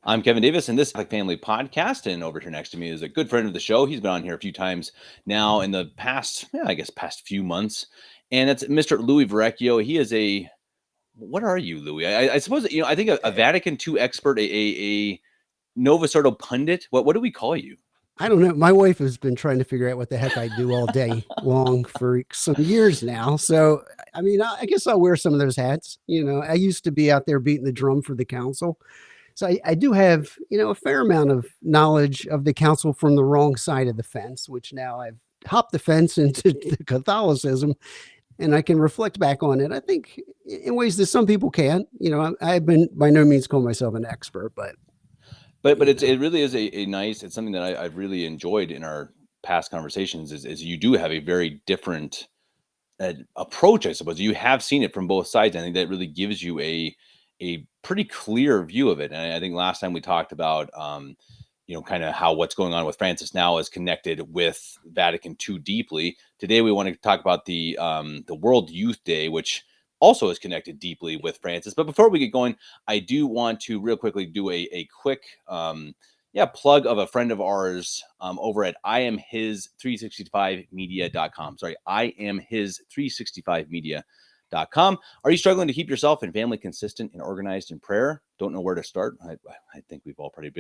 I'm Kevin Davis, and this is Catholic Family Podcast. And over here next to me is a good friend of the show. He's been on here a few times now in the past, past few months. And it's Mr. Louie Verrecchio. He is what are you, Louie? I suppose, I think a Vatican II expert, a Nova Sordo pundit. What do we call you? I don't know. My wife has been trying to figure out what the heck I do all day long for some years now. So, I mean, I guess I'll wear some of those hats. I used to be out there beating the drum for the council. So I do have, a fair amount of knowledge of the council from the wrong side of the fence, which now I've hopped the fence into Catholicism and I can reflect back on it. I think in ways that some people can't. I've been by no means call myself an expert, but it really is a nice. It's something that I've really enjoyed in our past conversations. Is you do have a very different approach, I suppose. You have seen it from both sides. I think that really gives you a pretty clear view of it. And I think last time we talked about kind of how what's going on with Francis now is connected with Vatican II deeply. Today we want to talk about the World Youth Day, which also is connected deeply with Francis. But before we get going, I do want to real quickly do a quick plug of a friend of ours over at IamHis365media.com. Sorry, IamHis365media.com. Are you struggling to keep yourself and family consistent and organized in prayer? Don't know where to start? I think we've all probably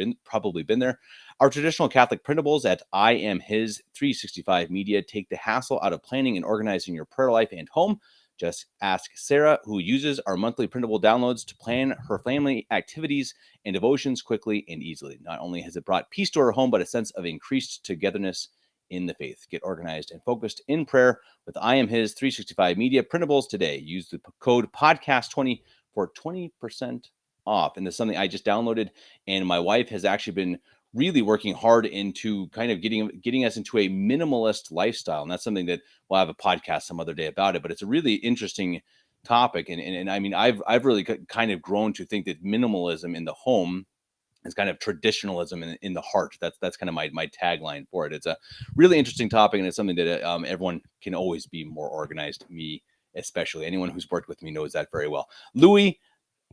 been there. Our traditional Catholic printables at IamHis365media take the hassle out of planning and organizing your prayer life and home. Just ask Sarah, who uses our monthly printable downloads to plan her family activities and devotions quickly and easily. Not only has it brought peace to her home, but a sense of increased togetherness in the faith. Get organized and focused in prayer with I Am His 365 Media printables today. Use the code podcast20 for 20% off. And this is something I just downloaded, and my wife has actually been really working hard into kind of getting us into a minimalist lifestyle. And that's something that we'll have a podcast some other day about it, but it's a really interesting topic. And I mean, I've really kind of grown to think that minimalism in the home is kind of traditionalism in the heart. That's kind of my tagline for it. It's a really interesting topic, and it's something that everyone can always be more organized. Me, especially. Anyone who's worked with me knows that very well. Louie,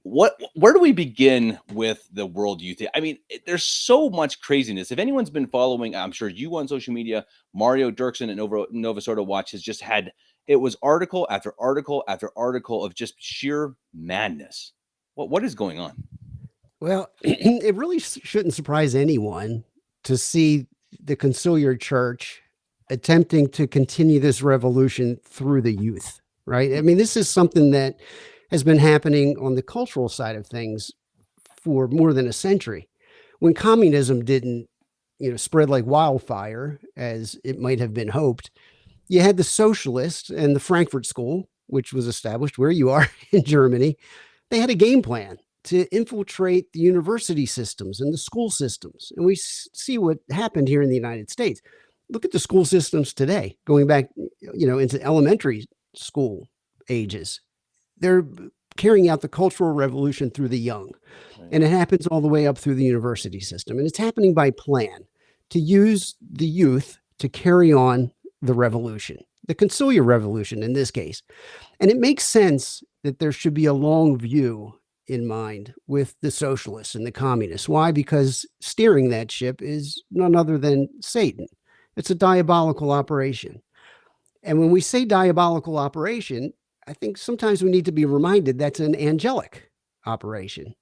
where do we begin with the World Youth Day? I mean, there's so much craziness. If anyone's been following, I'm sure you on social media, Mario Dirksen at Nova Sordo Watch has just had, it was article after article after article of just sheer madness. What is going on? Well, it really shouldn't surprise anyone to see the conciliar church attempting to continue this revolution through the youth, right? I mean, this is something that has been happening on the cultural side of things for more than a century. When communism didn't, spread like wildfire, as it might have been hoped, you had the socialists and the Frankfurt School, which was established where you are in Germany. They had a game plan to infiltrate the university systems and the school systems. And we see what happened here in the United States. Look at the school systems today, going back, into elementary school ages. They're carrying out the Cultural Revolution through the young. Right. And it happens all the way up through the university system. And it's happening by plan to use the youth to carry on the revolution, the conciliar revolution in this case. And it makes sense that there should be a long view in mind with the socialists and the communists. Why? Because steering that ship is none other than Satan. It's a diabolical operation. And when we say diabolical operation, I think sometimes we need to be reminded that's an angelic operation.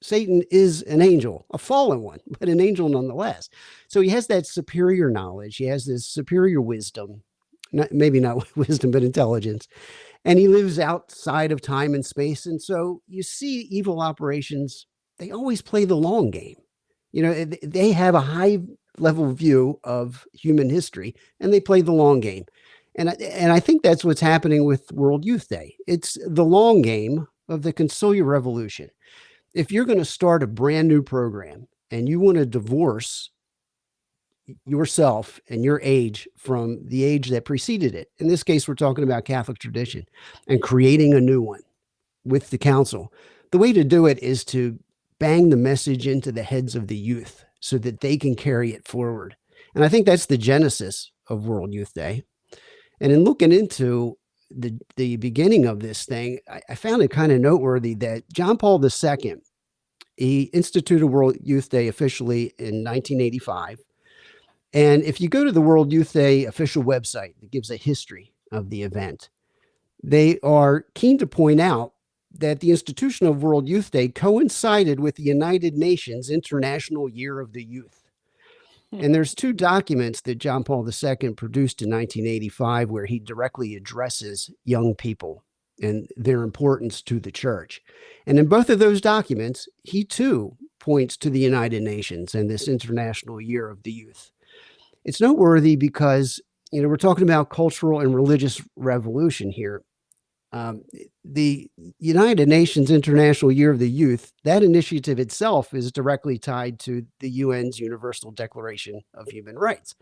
Satan is an angel, a fallen one, but an angel nonetheless. So he has that superior knowledge. He has this superior wisdom, maybe not wisdom, but intelligence. And he lives outside of time and space. And so you see evil operations, they always play the long game. They have a high level view of human history, and they play the long game. And I think that's what's happening with World Youth Day. It's the long game of the conciliar revolution. If you're going to start a brand new program and you want to divorce yourself and your age from the age that preceded it, in this case, we're talking about Catholic tradition, and creating a new one with the council, the way to do it is to bang the message into the heads of the youth so that they can carry it forward. And I think that's the genesis of World Youth Day. And in looking into the beginning of this thing, I found it kind of noteworthy that John Paul II He instituted World Youth Day officially in 1985. And if you go to the World Youth Day official website, it gives a history of the event. They are keen to point out that the institution of World Youth Day coincided with the United Nations International Year of the Youth. Hmm. And there's two documents that John Paul II produced in 1985 where he directly addresses young people and their importance to the church. And in both of those documents, he too points to the United Nations and this International Year of the Youth. It's noteworthy because, we're talking about cultural and religious revolution here. Um, the United Nations International Year of the Youth, that initiative itself is directly tied to the UN's Universal Declaration of Human Rights.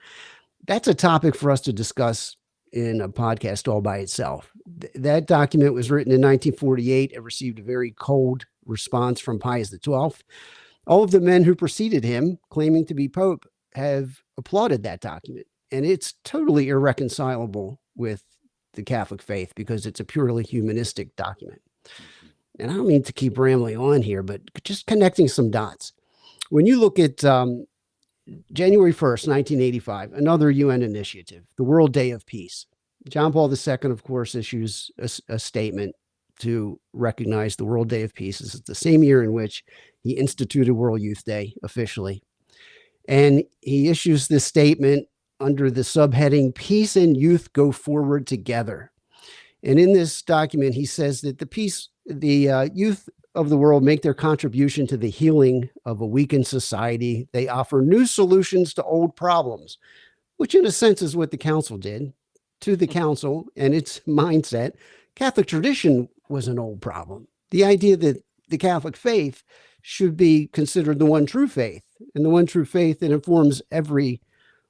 That's a topic for us to discuss in a podcast all by itself. That document was written in 1948. It received a very cold response from Pius XII. All of the men who preceded him, claiming to be Pope, have applauded that document. And it's totally irreconcilable with the Catholic faith because it's a purely humanistic document. And I don't mean to keep rambling on here, but just connecting some dots. When you look at January 1st, 1985, another UN initiative, the World Day of Peace. John Paul II, of course, issues a statement to recognize the World Day of Peace. This is the same year in which he instituted World Youth Day officially. And he issues this statement under the subheading, Peace and Youth Go Forward Together. And in this document, he says that the youth of the world make their contribution to the healing of a weakened society. They offer new solutions to old problems, which in a sense is what the council did. To the council and its mindset, Catholic tradition was an old problem. The idea that the Catholic faith should be considered the one true faith, and the one true faith that informs every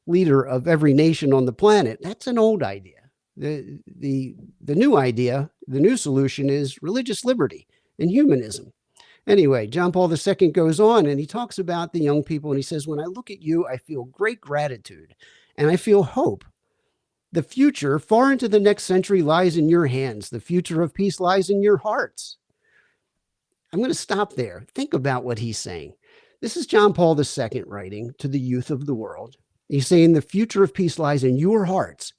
leader of every nation on the planet, that's an old idea. The new idea, the new solution is religious liberty and humanism. Anyway, John Paul II goes on and he talks about the young people and he says, when I look at you, I feel great gratitude and I feel hope. The future, far into the next century, lies in your hands. The future of peace lies in your hearts. I'm going to stop there. Think about what he's saying. This is John Paul II writing to the youth of the world. He's saying the future of peace lies in your hearts,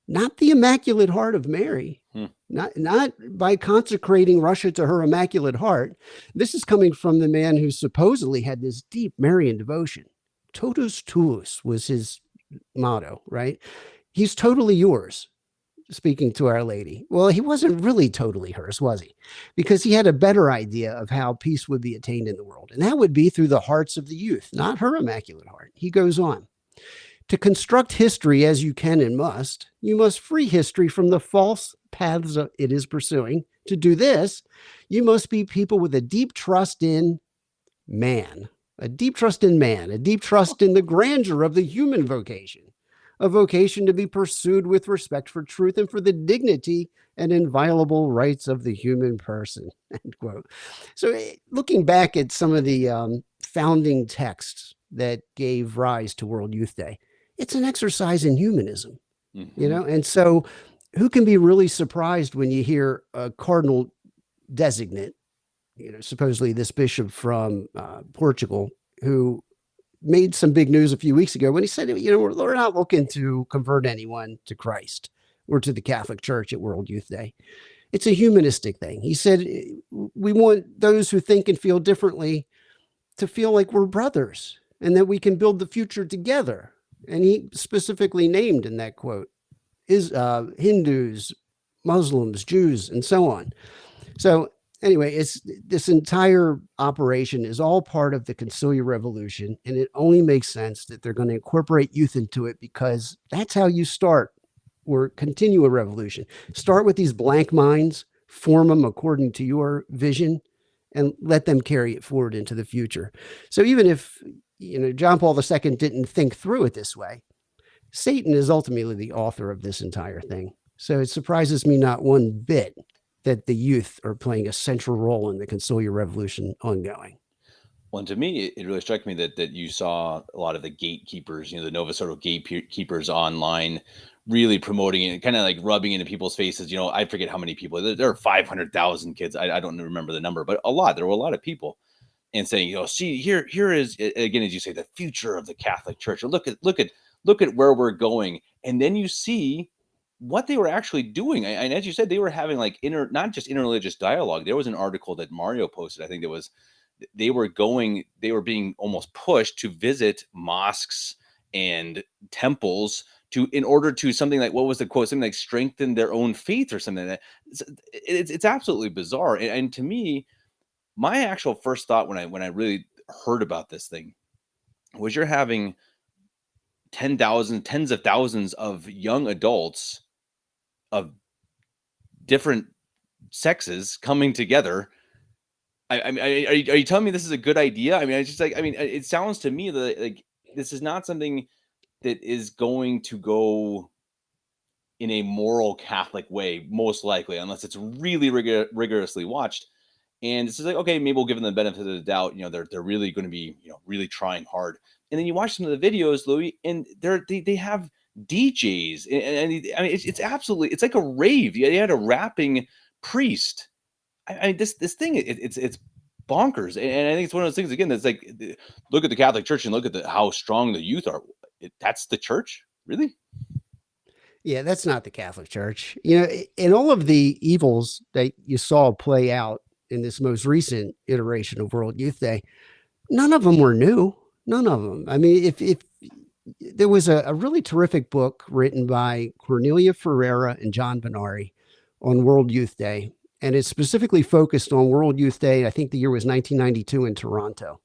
not the Immaculate Heart of Mary, not by consecrating Russia to her Immaculate Heart. This is coming from the man who supposedly had this deep Marian devotion. Totus tuus was his motto, right? He's totally yours, speaking to Our Lady. Well, he wasn't really totally hers, was he? Because he had a better idea of how peace would be attained in the world. And that would be through the hearts of the youth, not her Immaculate Heart. He goes on. To construct history as you can and must, you must free history from the false paths it is pursuing. To do this, you must be people with a deep trust in man, a deep trust in man, a deep trust in the grandeur of the human vocation, a vocation to be pursued with respect for truth and for the dignity and inviolable rights of the human person, end quote. So looking back at some of the founding texts that gave rise to World Youth Day, it's an exercise in humanism, and so who can be really surprised when you hear a cardinal designate, supposedly this bishop from Portugal, who made some big news a few weeks ago when he said, we're not looking to convert anyone to Christ or to the Catholic Church at World Youth Day. It's a humanistic thing. He said, we want those who think and feel differently to feel like we're brothers and that we can build the future together. And he specifically named in that quote is Hindus, Muslims, Jews, and so on. So anyway, this entire operation is all part of the conciliar revolution, and it only makes sense that they're going to incorporate youth into it because that's how you start or continue a revolution. Start with these blank minds, form them according to your vision, and let them carry it forward into the future. So even if John Paul II didn't think through it this way, Satan is ultimately the author of this entire thing. So it surprises me not one bit that the youth are playing a central role in the conciliar revolution ongoing. Well, and to me, it really struck me that you saw a lot of the gatekeepers, the Nova Soto gatekeepers online really promoting it, kind of like rubbing into people's faces. I forget how many people, there are 500,000 kids. I don't remember the number, but there were a lot of people and saying, see, here is again, as you say, the future of the Catholic Church. Look at where we're going, and then you see what they were actually doing. And as you said, they were having like not just interreligious dialogue. There was an article that Mario posted. I think it was they were being almost pushed to visit mosques and temples in order to something like, what was the quote, something like strengthen their own faith or something like that. It's absolutely bizarre. And to me, my actual first thought when I really heard about this thing was, you're having tens of thousands of young adults of different sexes coming together. I mean, are you telling me this is a good idea? I mean, it's just like, I mean, it sounds to me that like this is not something that is going to go in a moral Catholic way, most likely, unless it's really rigorously watched. And it's just like, okay, maybe we'll give them the benefit of the doubt. They're really going to be, really trying hard. And then you watch some of the videos, Louis, and they have DJs, and I mean, it's absolutely, it's like a rave. They had a rapping priest. I mean, this thing, it's bonkers. And I think it's one of those things again that's like, look at the Catholic Church and look at how strong the youth are. That's the church, really? Yeah, that's not the Catholic Church. In all of the evils that you saw play out in this most recent iteration of World Youth Day, none of them were new. None of them. I mean, if there was a really terrific book written by Cornelia Ferreira and John Benari on World Youth Day, and it's specifically focused on World Youth Day. I think the year was 1992 in Toronto.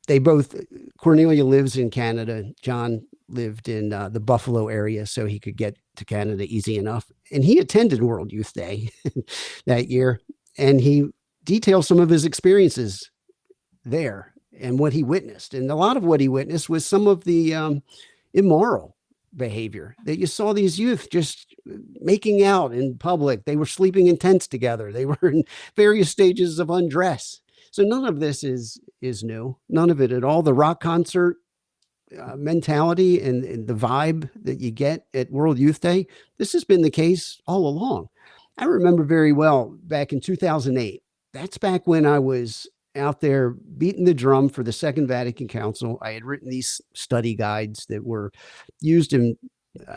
They both, Cornelia lives in Canada. John lived in the Buffalo area, so he could get to Canada easy enough. And he attended World Youth Day that year, and he detailed some of his experiences there and what he witnessed. And a lot of what he witnessed was some of the immoral behavior that you saw these youth just making out in public. They were sleeping in tents together. They were in various stages of undress. So none of this is new. None of it at all. The rock concert mentality and the vibe that you get at World Youth Day, this has been the case all along. I remember very well back in 2008. That's back when I was out there beating the drum for the Second Vatican Council. I had written these study guides that were used in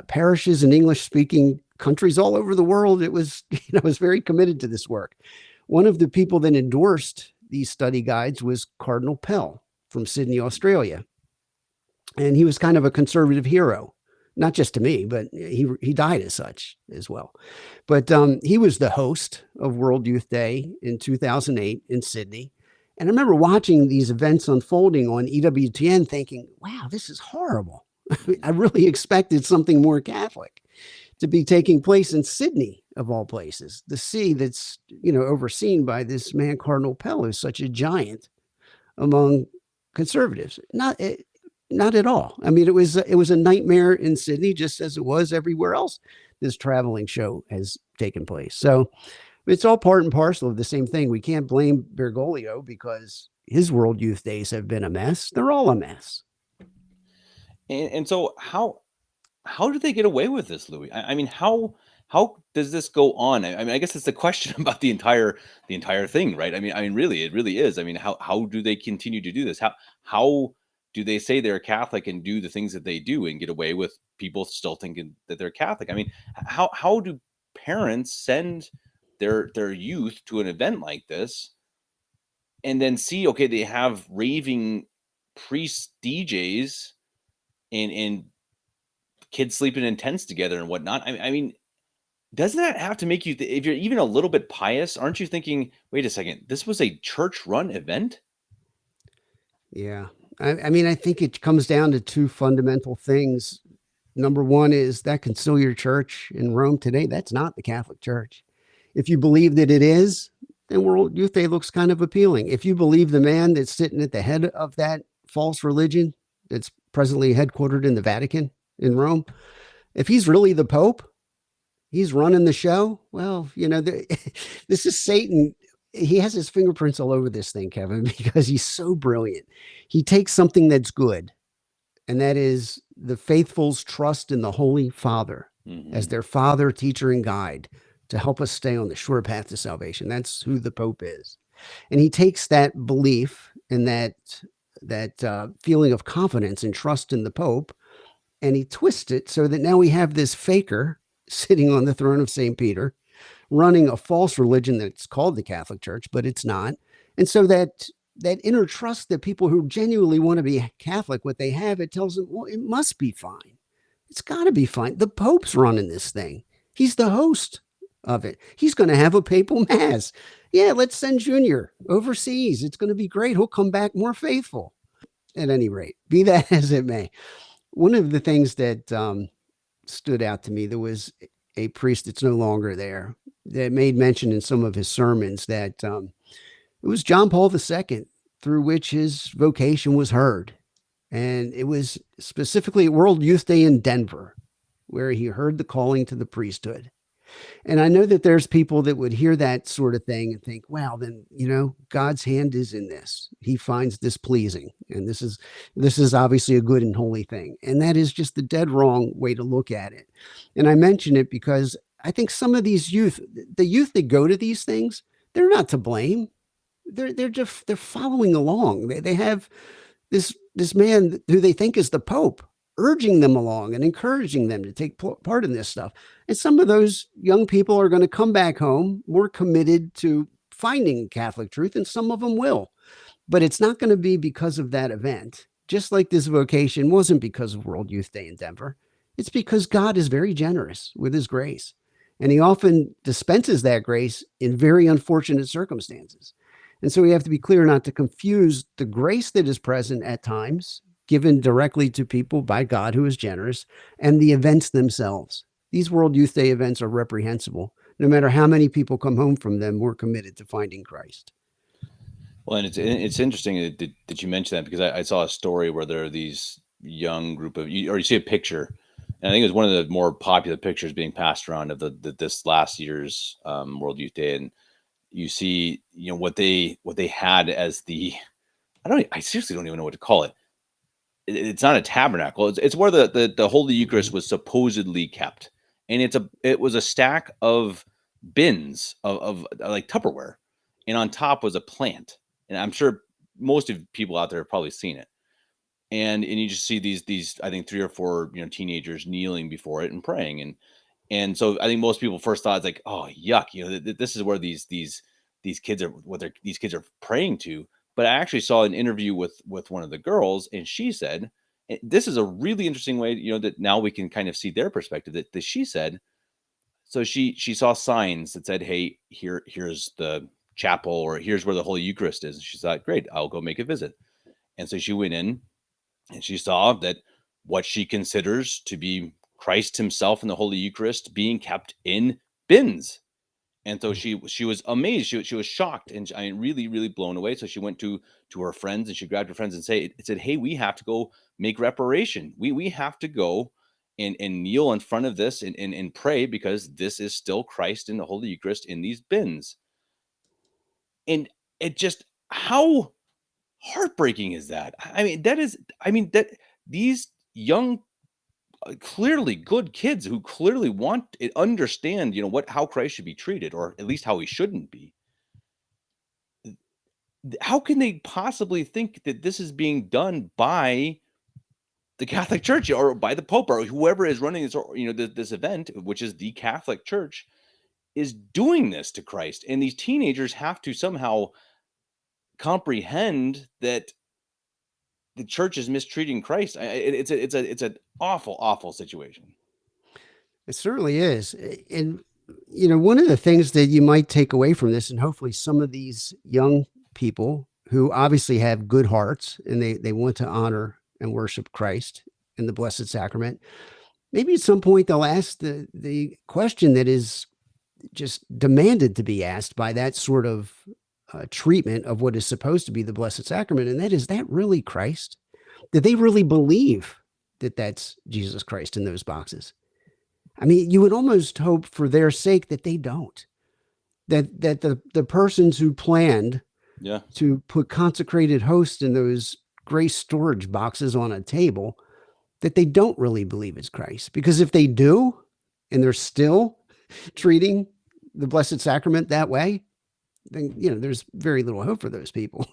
parishes and English speaking countries all over the world. It was, I was very committed to this work. One of the people that endorsed these study guides was Cardinal Pell from Sydney, Australia. And he was kind of a conservative hero, not just to me, but he died as such as well. But he was the host of World Youth Day in 2008 in Sydney. And I remember watching these events unfolding on EWTN thinking, wow, this is horrible. I really expected something more Catholic to be taking place in Sydney, of all places. The see that's, overseen by this man, Cardinal Pell, who's such a giant among conservatives. Not at all. I mean, it was a nightmare in Sydney, just as it was everywhere else this traveling show has taken place. So it's all part and parcel of the same thing. We can't blame Bergoglio because his World Youth Days have been a mess. They're all a mess. And so how do they get away with this, Louis? I mean, how does this go on? I mean, I guess it's the question about the entire thing, right? I mean, really, it really is. I mean, how do they continue to do this? How do they say they're Catholic and do the things that they do and get away with people still thinking that they're Catholic? I mean, how do parents send their youth to an event like this and then see, okay, they have raving priest DJs and kids sleeping in tents together and whatnot? I mean, doesn't that have to make you, if you're even a little bit pious, aren't you thinking, wait a second, this was a church-run event? Yeah. I mean, I think it comes down to two fundamental things. Number one is that conciliar church in Rome today, that's not the Catholic Church. If you believe that it is, then World Youth Day looks kind of appealing. If you believe the man that's sitting at the head of that false religion that's presently headquartered in the Vatican in Rome, if he's really the Pope, he's running the show. Well, this is Satan. He has his fingerprints all over this thing, Kevin, because he's so brilliant. He takes something that's good, and that is the faithful's trust in the Holy Father as their father, teacher, and guide to help us stay on the sure path to salvation. That's who the Pope is. And he takes that belief and that feeling of confidence and trust in the Pope, and he twists it so that now we have this faker sitting on the throne of St. Peter, running a false religion that's called the Catholic Church, but it's not. And so that inner trust that people who genuinely want to be Catholic, what they have, it tells them, well, it must be fine. It's got to be fine. The Pope's running this thing. He's the host of it. He's going to have a papal mass. Yeah, let's send Junior overseas. It's going to be great. He'll come back more faithful. At any rate, be that as it may, one of the things that stood out to me, there was a priest that's no longer there that made mention in some of his sermons that it was John Paul II through which his vocation was heard. And it was specifically at World Youth Day in Denver, where he heard the calling to the priesthood. And I know that there's people that would hear that sort of thing and think, wow, then, God's hand is in this. He finds this pleasing. And this is obviously a good and holy thing. And that is just the dead wrong way to look at it. And I mention it because I think some of these the youth that go to these things, they're not to blame. They're following along. They have this man who they think is the Pope urging them along and encouraging them to take part in this stuff. And some of those young people are going to come back home more committed to finding Catholic truth, and some of them will. But it's not going to be because of that event. Just like this vocation wasn't because of World Youth Day in Denver. It's because God is very generous with his grace. And he often dispenses that grace in very unfortunate circumstances. And so we have to be clear not to confuse the grace that is present at times, given directly to people by God who is generous, and the events themselves. These World Youth Day events are reprehensible. No matter how many people come home from them, we're committed to finding Christ. Well, and it's interesting that you mentioned that, because I saw a story where there are these young group of, or you see a picture, and I think it was one of the more popular pictures being passed around of this last year's World Youth Day, and you see what they had as I seriously don't even know what to call it. It's not a tabernacle. It's where the Holy Eucharist was supposedly kept, and it was a stack of bins of like Tupperware, and on top was a plant. And I'm sure most of people out there have probably seen it. And you just see these I think 3 or 4 teenagers kneeling before it and praying, and so I think most people first thought it's like, oh yuck, this is where these kids are these kids are praying to. But I actually saw an interview with one of the girls, and she said, this is a really interesting way, that now we can kind of see their perspective. That she said, so she saw signs that said, hey, here's the chapel, or here's where the Holy Eucharist is. And she thought, great, I'll go make a visit. And so she went in, and she saw that what she considers to be Christ himself in the Holy Eucharist being kept in bins. And so she was amazed. She was shocked, and really, really blown away. So she went to her friends, and she grabbed her friends and said, hey, we have to go make reparation. We have to go and kneel in front of this and pray, because this is still Christ in the Holy Eucharist in these bins. And it just, how heartbreaking is that? That these young, clearly good kids who clearly want it, understand, how Christ should be treated, or at least how he shouldn't be. How can they possibly think that this is being done by the Catholic Church, or by the Pope, or whoever is running this, this event, which is the Catholic Church, is doing this to Christ? And these teenagers have to somehow comprehend that the church is mistreating Christ. It's an awful, awful situation. It certainly is. And, one of the things that you might take away from this, and hopefully some of these young people who obviously have good hearts and they want to honor and worship Christ in the Blessed Sacrament, maybe at some point they'll ask the question that is just demanded to be asked by that sort of treatment of what is supposed to be the Blessed Sacrament. And that is that really Christ? Did they really believe that that's Jesus Christ in those boxes? I mean, you would almost hope for their sake that they don't. That the persons who planned to put consecrated hosts in those grace storage boxes on a table, that they don't really believe it's Christ. Because if they do, and they're still treating the Blessed Sacrament that way, then, there's very little hope for those people,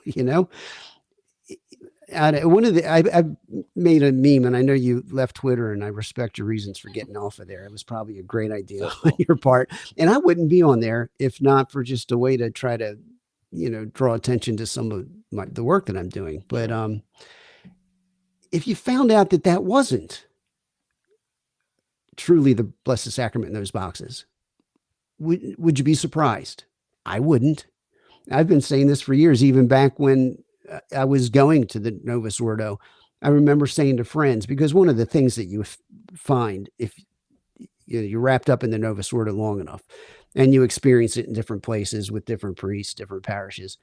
one of the I've made a meme, and I know you left Twitter, and I respect your reasons for getting off of there. It was probably a great idea So on cool. your part, and I wouldn't be on there if not for just a way to try to, draw attention to some of the work that I'm doing. But Sure. if you found out that that wasn't truly the Blessed Sacrament in those boxes, would you be surprised? I wouldn't. I've been saying this for years, even back when I was going to the Novus Ordo. I remember saying to friends, because one of the things that you find if you're wrapped up in the Novus Ordo long enough and you experience it in different places with different priests, different parishes,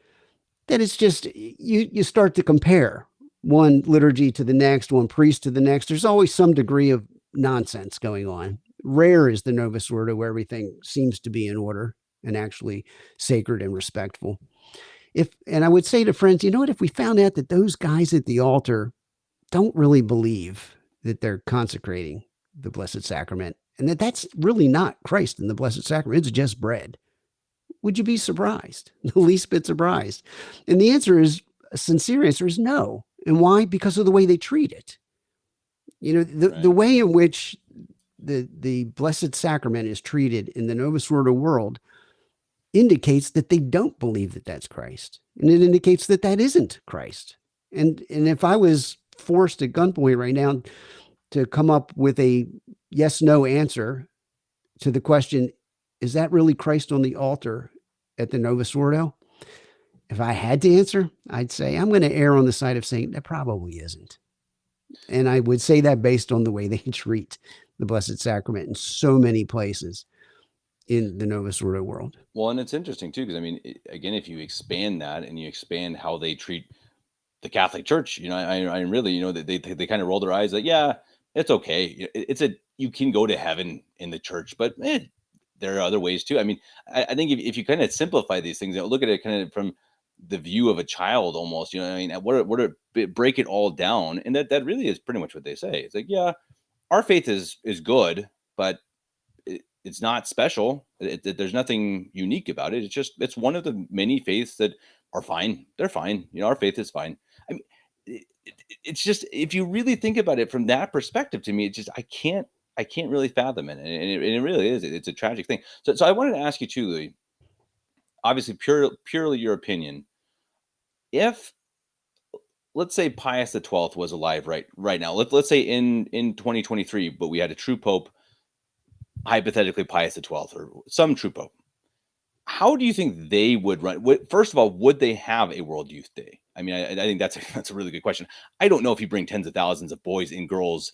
that it's just you start to compare one liturgy to the next, one priest to the next. There's always some degree of nonsense going on. Rare is the Novus Ordo where everything seems to be in order and actually sacred and respectful. And I would say to friends, you know what, if we found out that those guys at the altar don't really believe that they're consecrating the Blessed Sacrament and that that's really not Christ in the Blessed Sacrament, it's just bread, would you be surprised? The least bit surprised? And the answer is, a sincere answer is no. And why? Because of the way they treat it. The Right. way in which the Blessed Sacrament is treated in the Novus Ordo world indicates that they don't believe that that's Christ. And it indicates that that isn't Christ. And if I was forced at gunpoint right now to come up with a yes, no answer to the question, is that really Christ on the altar at the Novus Ordo? If I had to answer, I'd say I'm going to err on the side of saying that probably isn't. And I would say that based on the way they treat the Blessed Sacrament in so many places in the Novus Ordo world. Well, and it's interesting too, because I mean, again, if you expand that and you expand how they treat the Catholic Church, I really, they kind of roll their eyes like, yeah, it's okay. You can go to heaven in the church, but there are other ways too. I mean, I think if you kind of simplify these things, look at it kind of from the view of a child almost, I mean, break it all down. And that really is pretty much what they say. It's like, yeah, our faith is good, but it's not special. There's nothing unique about it. It's one of the many faiths that are fine. They're fine. Our faith is fine. I mean, it's just, if you really think about it from that perspective, to me, it's just I can't really fathom it, and it really is. It's a tragic thing. So I wanted to ask you too, Louis. Obviously, purely your opinion. If, let's say, Pius XII was alive right now, let's say in 2023, but we had a true pope, hypothetically Pius XII or some true pope, how do you think they would run? First of all, would they have a World Youth Day? I mean, I think that's a really good question. I don't know if you bring tens of thousands of boys and girls,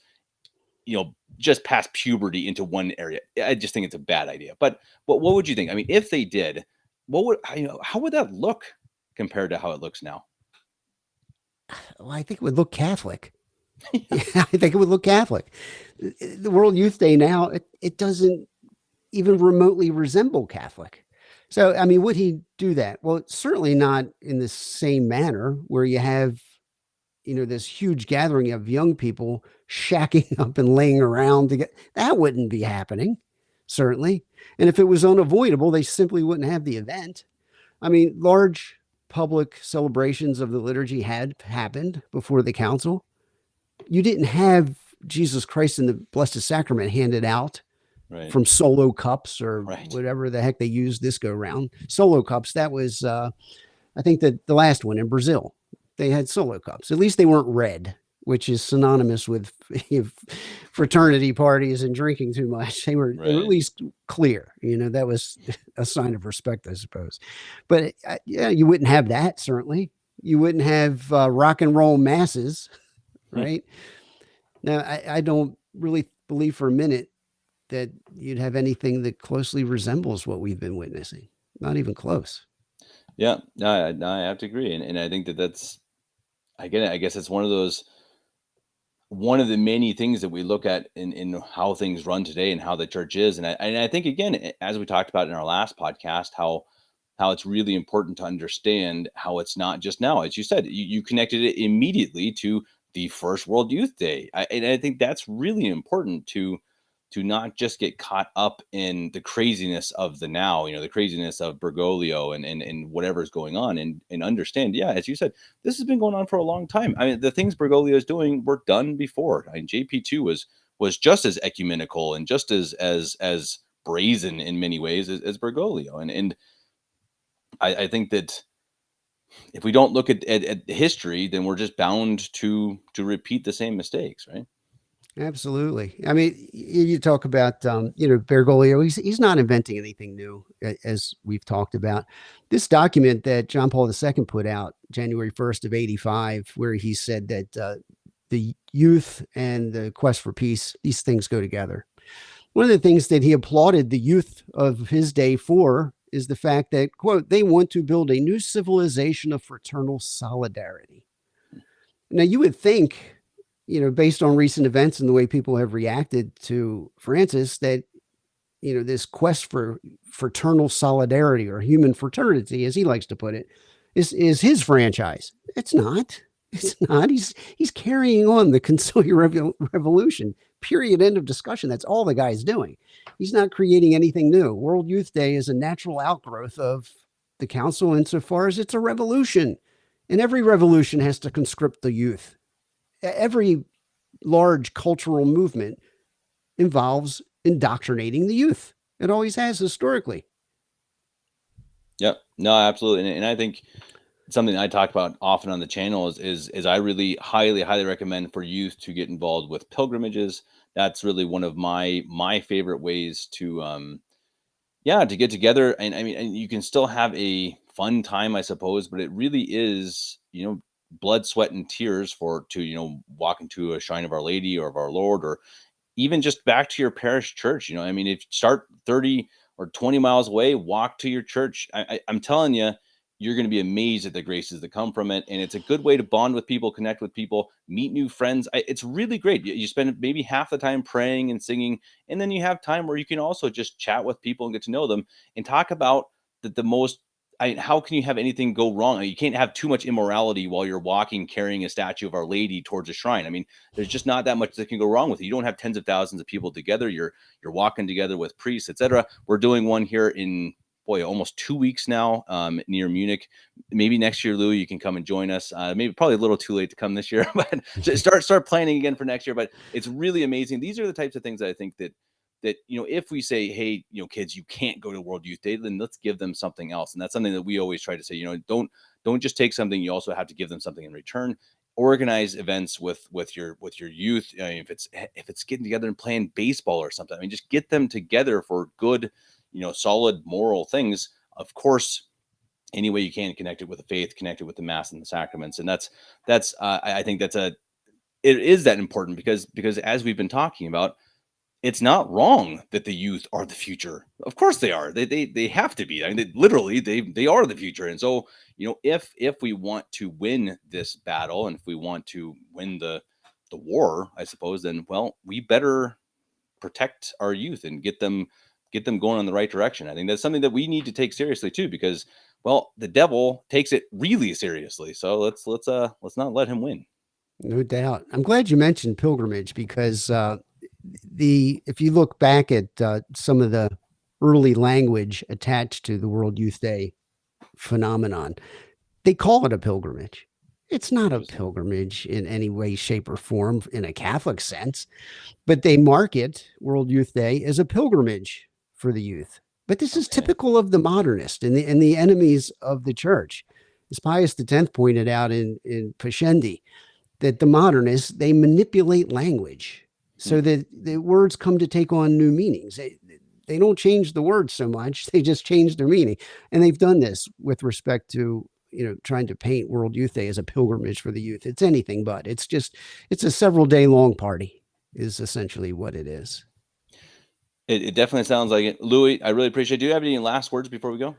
just past puberty into one area. I just think it's a bad idea. But what would you think? I mean, if they did, how would that look compared to how it looks now? Well, I think it would look Catholic. I think it would look Catholic. The World Youth Day now, it doesn't even remotely resemble Catholic. So, I mean, would he do that? Well, certainly not in the same manner where you have, this huge gathering of young people shacking up and laying around to get that wouldn't be happening, certainly. And if it was unavoidable, they simply wouldn't have the event. I mean, large public celebrations of the liturgy had happened before the council. You didn't have Jesus Christ in the Blessed Sacrament handed out Right. from solo cups or Right. whatever the heck they used this go round. Solo cups. That was, I think that the last one in Brazil, they had solo cups. At least they weren't red, which is synonymous with fraternity parties and drinking too much. They were at Right. least clear. That was a sign of respect, I suppose. But yeah, you wouldn't have that. Certainly, you wouldn't have rock and roll masses, right? Now, I don't really believe for a minute that you'd have anything that closely resembles what we've been witnessing. Not even close. Yeah. No, I have to agree, and I think that's, again, I guess it's one of the many things that we look at in how things run today and how the church is. And I think, again, as we talked about in our last podcast, how it's really important to understand how it's not just now. As you said, you connected it immediately to the first World Youth Day. And I think that's really important to not just get caught up in the craziness of the now, the craziness of Bergoglio and whatever's going on, and understand, yeah, as you said, this has been going on for a long time. I mean, the things Bergoglio is doing were done before. I mean, JP2 was just as ecumenical and just as brazen in many ways as Bergoglio. And I think that if we don't look at history, then we're just bound to repeat the same mistakes, right? Absolutely. I mean, you talk about Bergoglio. He's not inventing anything new, as we've talked about. This document that John Paul II put out January 1st of '85, where he said that the youth and the quest for peace, these things go together. One of the things that he applauded the youth of his day for is the fact that, quote, they want to build a new civilization of fraternal solidarity. Now, you would think, based on recent events and the way people have reacted to Francis, that, this quest for fraternal solidarity, or human fraternity, as he likes to put it, is his franchise. It's not. It's not. He's carrying on the conciliar revolution. Period. End of discussion. That's all the guy's doing. He's not creating anything new. World Youth Day is a natural outgrowth of the council insofar as it's a revolution. And every revolution has to conscript the youth. Every large cultural movement involves indoctrinating the youth. It always has historically. Yep. No, absolutely. And I think something I talk about often on the channel is I really highly recommend for youth to get involved with pilgrimages. That's really one of my favorite ways to to get together. And I mean, and you can still have a fun time, I suppose, but it really is, blood, sweat, and tears to walk into a shrine of Our Lady or of our Lord, or even just back to your parish church. I mean, if you start 30 or 20 miles away, walk to your church. I'm telling you, you're going to be amazed at the graces that come from it. And it's a good way to bond with people, connect with people, meet new friends. It's really great. You spend maybe half the time praying and singing, and then you have time where you can also just chat with people and get to know them and talk about the most. How can you have anything go wrong? You can't have too much immorality while you're walking carrying a statue of Our Lady towards a shrine. I mean, there's just not that much that can go wrong with it. You don't have tens of thousands of people together. You're walking together with priests, etc. We're doing one here in almost 2 weeks now, near Munich. Maybe next year, Louie, you can come and join us. Maybe probably a little too late to come this year, but start planning again for next year. But it's really amazing. These are the types of things that I think that if we say, hey, kids, you can't go to World Youth Day, then let's give them something else. And that's something that we always try to say, don't just take something. You also have to give them something in return. Organize events with your youth. I mean, if it's getting together and playing baseball or something, I mean, just get them together for good, solid moral things. Of course, any way you can, connect it with the faith, connect it with the mass and the sacraments. And that's I think it is that important because as we've been talking about, it's not wrong that the youth are the future. Of course they are. They have to be. I mean, literally they are the future. And so, if we want to win this battle, and if we want to win the war, I suppose, then we better protect our youth and get them going in the right direction. I think that's something that we need to take seriously too, because the devil takes it really seriously. So let's not let him win. No doubt. I'm glad you mentioned pilgrimage because if you look back at some of the early language attached to the World Youth Day phenomenon, they call it a pilgrimage. It's not a pilgrimage in any way, shape, or form in a Catholic sense, but they market World Youth Day as a pilgrimage for the youth. But this is typical of the modernist and the enemies of the church. As Pius X pointed out in Pascendi, that the modernists, they manipulate language so that the words come to take on new meanings. They don't change the words so much, they just change their meaning. And they've done this with respect to, trying to paint World Youth Day as a pilgrimage for the youth. It's anything but. It's a several day long party is essentially what it is. It definitely sounds like it. Louie, I really appreciate it. Do you have any last words before we go?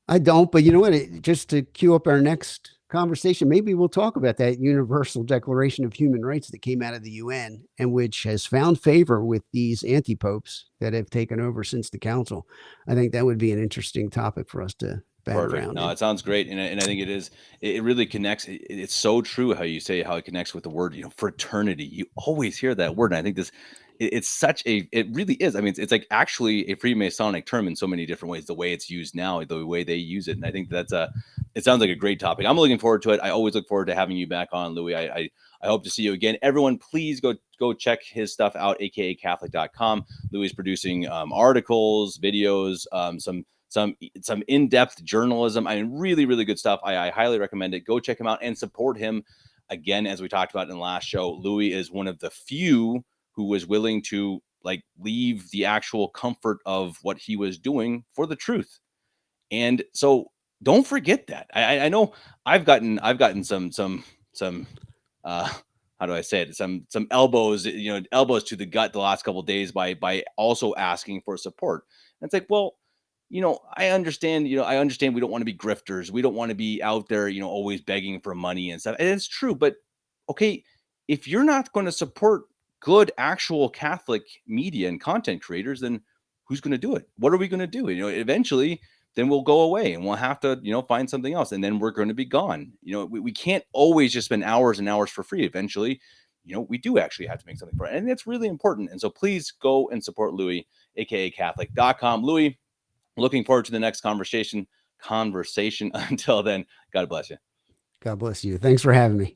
I don't, but you know what? Just to cue up our next conversation, maybe we'll talk about that Universal Declaration of Human Rights that came out of the UN and which has found favor with these anti-popes that have taken over since the council. I think that would be an interesting topic for us to bat around. No, it sounds great. And I think it is. It really connects. It's so true how you say how it connects with the word, fraternity. You always hear that word. And I think it's such a, it really is. I mean, it's like actually a Freemasonic term in so many different ways, the way it's used now, the way they use it. And I think that's it sounds like a great topic. I'm looking forward to it. I always look forward to having you back on, Louie. I hope to see you again. Everyone, please go check his stuff out, aka Catholic.com. Louie's producing articles, videos, some in-depth journalism. I mean, really, really good stuff. I highly recommend it. Go check him out and support him. Again, as we talked about in the last show, Louie is one of the few who was willing to like leave the actual comfort of what he was doing for the truth. And so don't forget that. I know I've gotten some how do I say it? Some elbows, elbows to the gut the last couple of days by also asking for support. And it's like, well, I understand we don't want to be grifters. We don't want to be out there, always begging for money and stuff. And it's true, but okay, if you're not going to support good actual Catholic media and content creators, then who's going to do it? What are we going to do? Eventually then we'll go away and we'll have to, find something else. And then we're going to be gone. We can't always just spend hours and hours for free. Eventually, we do actually have to make something for it. And it's really important. And so please go and support Louie, aka Catholic.com. Louie, looking forward to the next conversation. Until then, God bless you. God bless you. Thanks for having me.